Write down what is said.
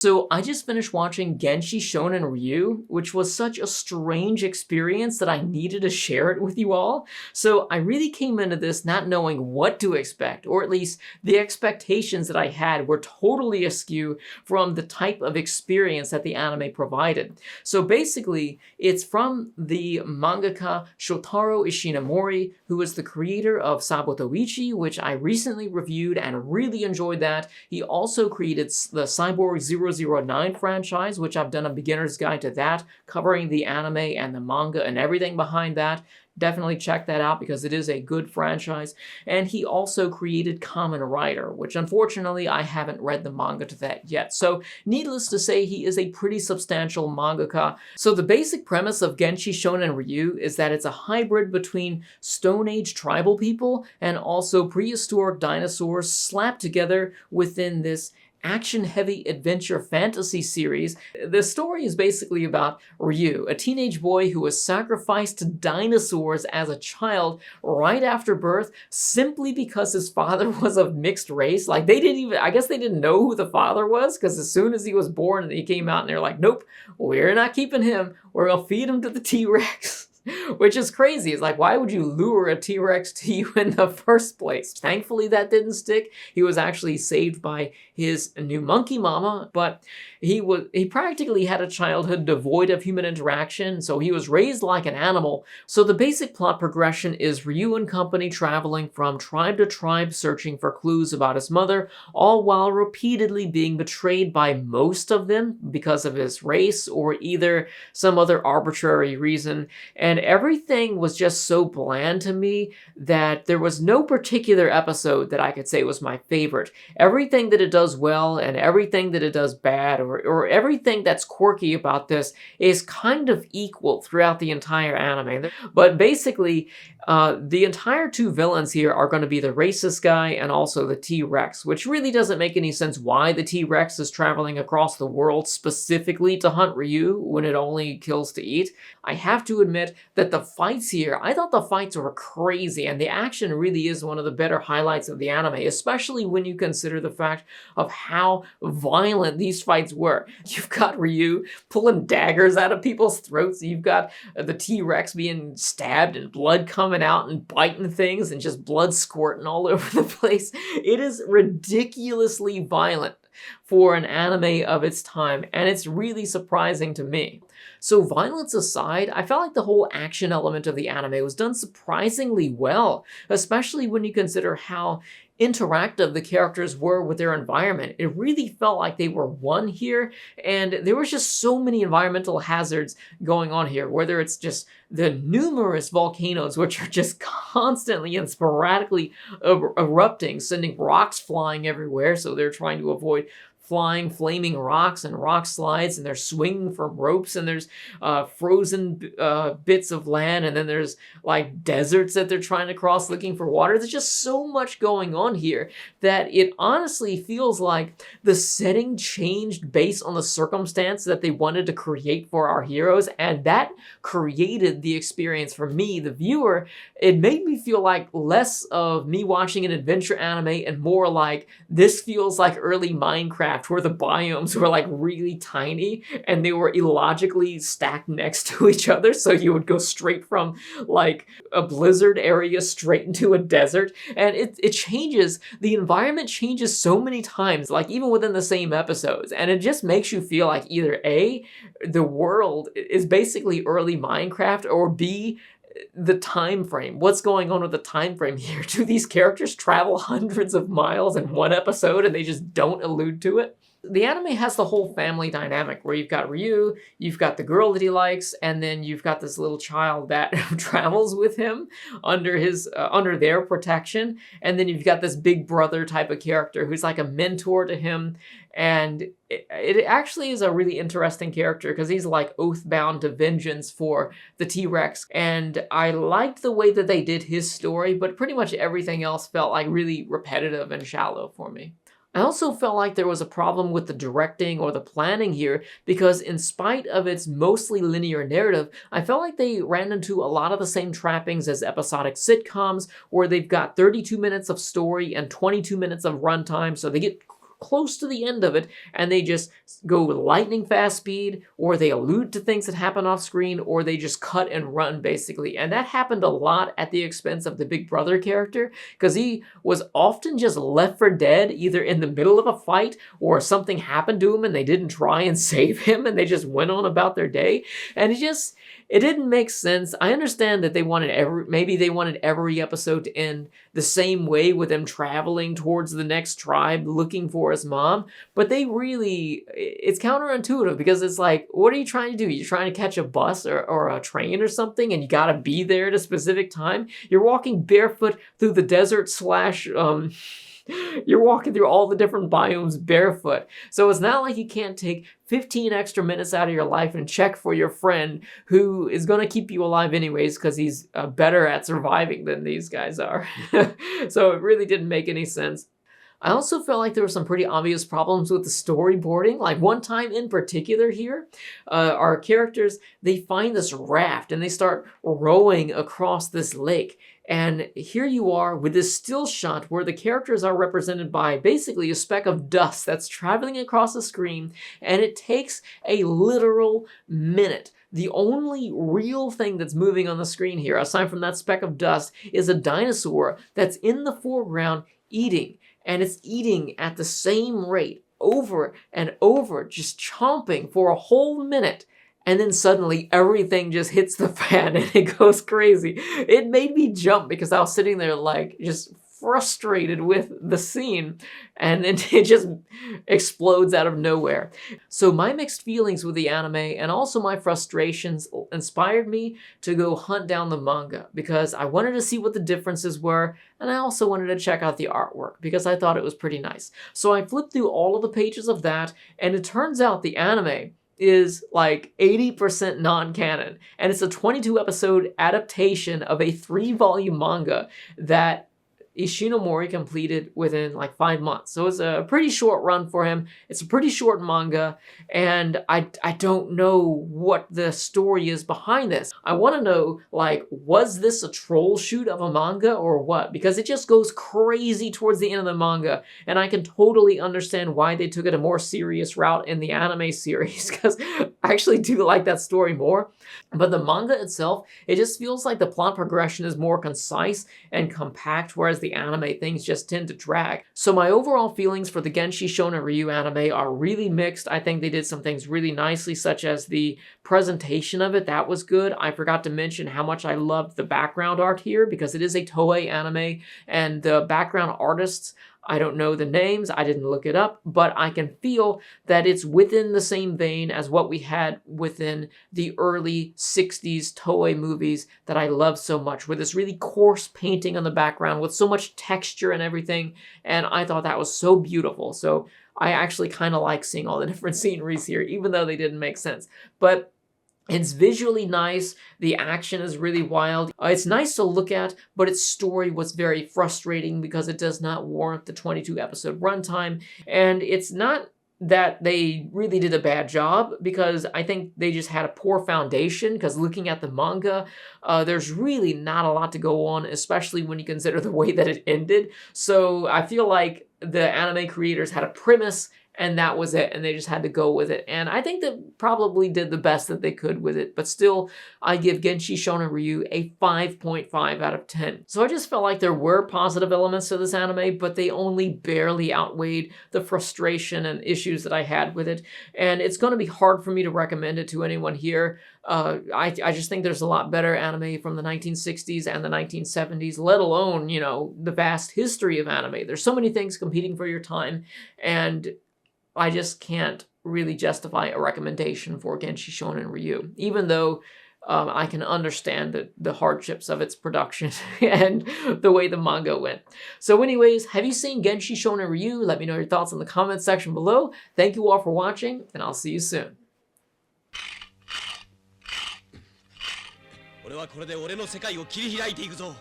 So I just finished watching Genshi Shounen Ryu, which was such a strange experience that I needed to share it with you all. So I really came into this not knowing what to expect, or at least the expectations that I had were totally askew from the type of experience that the anime provided. So basically, it's from the mangaka Shotaro Ishinomori, who is the creator of Sabotoichi, which I recently reviewed and really enjoyed that. He also created the Cyborg 009 franchise, which I've done a beginner's guide to that, covering the anime and the manga and everything behind that. Definitely check that out because it is a good franchise. And he also created Kamen Rider, which unfortunately I haven't read the manga to that yet. So needless to say, he is a pretty substantial mangaka. So the basic premise of Genshi Shounen Ryu is that it's a hybrid between Stone Age tribal people and also prehistoric dinosaurs slapped together within this action-heavy adventure fantasy series. The story is basically about Ryu, a teenage boy who was sacrificed to dinosaurs as a child right after birth simply because his father was of mixed race. Like, I guess they didn't know who the father was, because as soon as he was born, he came out and they're like, nope, we're not keeping him. We're gonna feed him to the T-Rex. Which is crazy. It's like, why would you lure a T-Rex to you in the first place? Thankfully, that didn't stick. He was actually saved by his new monkey mama, but he practically had a childhood devoid of human interaction, so he was raised like an animal. So the basic plot progression is Ryu and company traveling from tribe to tribe searching for clues about his mother, all while repeatedly being betrayed by most of them because of his race or either some other arbitrary reason. And everything was just so bland to me that there was no particular episode that I could say was my favorite. Everything that it does well and everything that it does bad, or everything that's quirky about this, is kind of equal throughout the entire anime. But basically, the entire two villains here are going to be the racist guy and also the T-Rex, which really doesn't make any sense why the T-Rex is traveling across the world specifically to hunt Ryu when it only kills to eat. I have to admit that the fights here, I thought the fights were crazy, and the action really is one of the better highlights of the anime, especially when you consider the fact of how violent these fights were. You've got Ryu pulling daggers out of people's throats, you've got the T-Rex being stabbed and blood coming out and biting things and just blood squirting all over the place. It is ridiculously violent for an anime of its time, and it's really surprising to me. So violence aside, I felt like the whole action element of the anime was done surprisingly well, especially when you consider how interactive the characters were with their environment. It really felt like they were one here, and there was just so many environmental hazards going on here, whether it's just the numerous volcanoes which are just constantly and sporadically erupting, sending rocks flying everywhere, so they're trying to avoid flying flaming rocks and rock slides, and they're swinging from ropes, and there's frozen bits of land, and then there's like deserts that they're trying to cross looking for water. There's just so much going on here that it honestly feels like the setting changed based on the circumstance that they wanted to create for our heroes, and that created the experience for me, the viewer. It made me feel like less of me watching an adventure anime and more like this feels like early Minecraft, where the biomes were like really tiny and they were illogically stacked next to each other, so you would go straight from like a blizzard area straight into a desert. And it changes, the environment changes so many times, like even within the same episodes, and it just makes you feel like either A, the world is basically early Minecraft, or B, the time frame. What's going on with the time frame here? Do these characters travel hundreds of miles in one episode and they just don't allude to it? The anime has the whole family dynamic where you've got Ryu, you've got the girl that he likes, and then you've got this little child that travels with him under their protection, and then you've got this big brother type of character who's like a mentor to him. And it actually is a really interesting character because he's like oath-bound to vengeance for the T-Rex. And I liked the way that they did his story, but pretty much everything else felt like really repetitive and shallow for me. I also felt like there was a problem with the directing or the planning here because in spite of its mostly linear narrative, I felt like they ran into a lot of the same trappings as episodic sitcoms where they've got 32 minutes of story and 22 minutes of runtime, so they get close to the end of it, and they just go with lightning fast speed, or they allude to things that happen off screen, or they just cut and run, basically. And that happened a lot at the expense of the Big Brother character, because he was often just left for dead, either in the middle of a fight, or something happened to him and they didn't try and save him, and they just went on about their day. And it didn't make sense. I understand that maybe they wanted every episode to end the same way, with them traveling towards the next tribe looking for his mom, but it's counterintuitive, because it's like, what are you trying to do? You're trying to catch a bus or a train or something, and you gotta be there at a specific time? You're walking barefoot through the desert slash you're walking through all the different biomes barefoot. So it's not like you can't take 15 extra minutes out of your life and check for your friend, who is going to keep you alive anyways, because he's better at surviving than these guys are. So it really didn't make any sense. I also felt like there were some pretty obvious problems with the storyboarding. Like one time in particular here, our characters, they find this raft and they start rowing across this lake. And here you are with this still shot where the characters are represented by basically a speck of dust that's traveling across the screen, and it takes a literal minute. The only real thing that's moving on the screen here, aside from that speck of dust, is a dinosaur that's in the foreground eating. And it's eating at the same rate over and over, just chomping for a whole minute. And then suddenly everything just hits the fan and it goes crazy. It made me jump because I was sitting there like just frustrated with the scene, and then it just explodes out of nowhere. So my mixed feelings with the anime and also my frustrations inspired me to go hunt down the manga, because I wanted to see what the differences were, and I also wanted to check out the artwork because I thought it was pretty nice. So I flipped through all of the pages of that, and it turns out the anime is like 80% non-canon, and it's a 22 episode adaptation of a 3-volume manga that Ishinomori completed within like 5 months. So it's a pretty short run for him. It's a pretty short manga, and I don't know what the story is behind this. I want to know, like, was this a troll shoot of a manga or what? Because it just goes crazy towards the end of the manga, and I can totally understand why they took it a more serious route in the anime series, because I actually do like that story more. But the manga itself, it just feels like the plot progression is more concise and compact, whereas the anime things just tend to drag. So my overall feelings for the Genshi Shounen Ryu anime are really mixed. I think they did some things really nicely, such as the presentation of it. That was good. I forgot to mention how much I loved the background art here, because it is a Toei anime, and the background artists, I don't know the names, I didn't look it up, but I can feel that it's within the same vein as what we had within the early 60s Toei movies that I love so much, with this really coarse painting on the background with so much texture and everything, and I thought that was so beautiful. So I actually kind of like seeing all the different sceneries here, even though they didn't make sense. But it's visually nice, the action is really wild. It's nice to look at, but its story was very frustrating because it does not warrant the 22 episode runtime. And it's not that they really did a bad job, because I think they just had a poor foundation, because looking at the manga, there's really not a lot to go on, especially when you consider the way that it ended. So I feel like the anime creators had a premise, and that was it, and they just had to go with it. And I think they probably did the best that they could with it, but still, I give Genshi Shounen Ryu a 5.5 out of 10. So I just felt like there were positive elements to this anime, but they only barely outweighed the frustration and issues that I had with it. And it's going to be hard for me to recommend it to anyone here. I just think there's a lot better anime from the 1960s and the 1970s, let alone, you know, the vast history of anime. There's so many things competing for your time, and I just can't really justify a recommendation for Genshi Shounen Ryu, even though I can understand the hardships of its production and the way the manga went. So anyways, have you seen Genshi Shounen Ryu? Let me know your thoughts in the comment section below. Thank you all for watching, and I'll see you soon. 俺はこれで俺の世界を切り開いていくぞ。